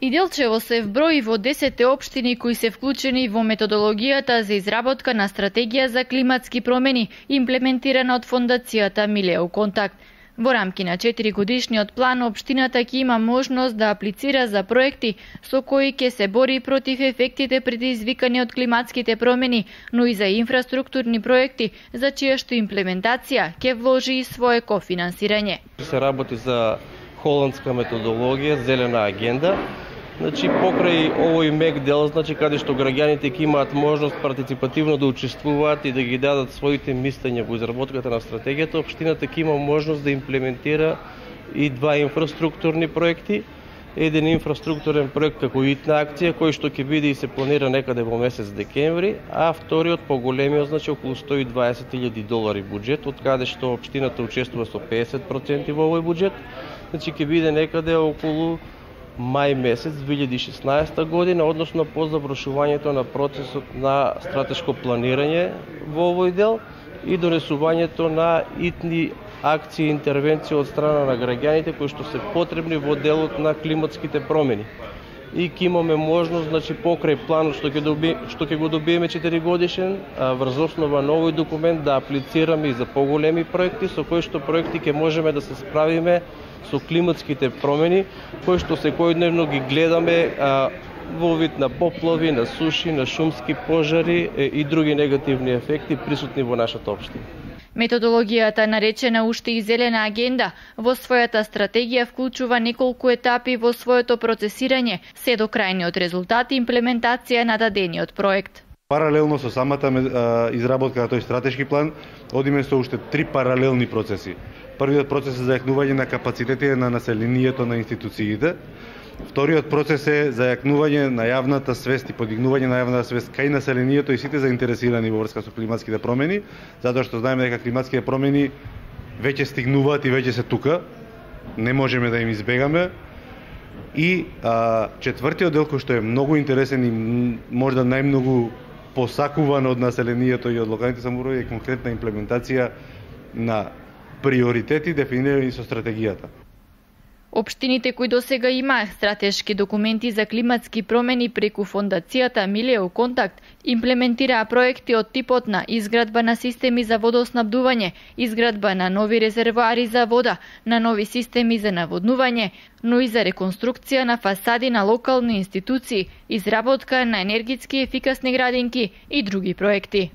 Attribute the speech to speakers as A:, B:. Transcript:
A: Иделчево се вброи во 10 општини кои се вклучени во методологијата за изработка на стратегија за климатски промени, имплементирана од фондацијата Милеу Контакт. Во рамки на 4-годишниот план, општината ќе има можност да аплицира за проекти со кои ќе се бори против ефектите предизвикани од климатските промени, но и за инфраструктурни проекти, за чијашто имплементација ќе вложи и свое кофинансирање.
B: Се работи за холандска методологија, зелена агенда. Покрај овој мек дел, каде што граѓаните ќе имаат можност партиципативно да учествуваат и да ги дадат своите мислења во изработката на стратегијата, општината ќе има можност да имплементира и два инфраструктурни проекти. Еден инфраструктурен проект како итна акција, кој што ќе биде и се планира некаде во месец декември, а вториот поголемиот, околу $120,000 буџет, од каде што општината учествува со 50% во овој буџет, ќе биде некаде околу мај месец 2016 година, односно по завршувањето на процесот на стратешко планирање во овој дел и донесувањето на итни акции и интервенции од страна на граѓаните кои што се потребни во делот на климатските промени. И ќе имаме можност, покрај планот што ќе го добиеме 4-годишен, врз основа на овој документ да аплицираме и за поголеми проекти, со кои што проекти ќе можеме да се справиме со климатските промени, кои што секојдневно ги гледаме во вид на поплави, на суши, на шумски пожари и други негативни ефекти присутни во нашата општина.
A: Методологијата, наречена уште и зелена агенда, во својата стратегија вклучува неколку етапи во своето процесирање, се до крајниот резултат и имплементација на дадениот проект.
C: Паралелно со самата изработка на тој стратешки план, одиме со уште 3 паралелни процеси. Првиот процес е за јакнување на капацитетите на населението на институциите. Вториот процес е за јакнување на јавната свест и подигнување на јавната свест кај населението и сите заинтересирани во врска со климатските промени, затоа што знаеме дека климатските промени веќе стигнуваат и веќе се тука. Не можеме да им избегаме. И четвртиот дел кој што е многу интересен и можда најмногу посакуван од населението и од локалните самоуправи е конкретна имплементација на приоритети дефинирани со стратегијата.
A: Општините кои досега имаа стратешки документи за климатски промени преку фондацијата Милеу Контакт имплементираа проекти од типот на изградба на системи за водоснабдување, изградба на нови резервоари за вода, на нови системи за наводнување, но и за реконструкција на фасади на локални институции, изработка на енергетски ефикасни градинки и други проекти.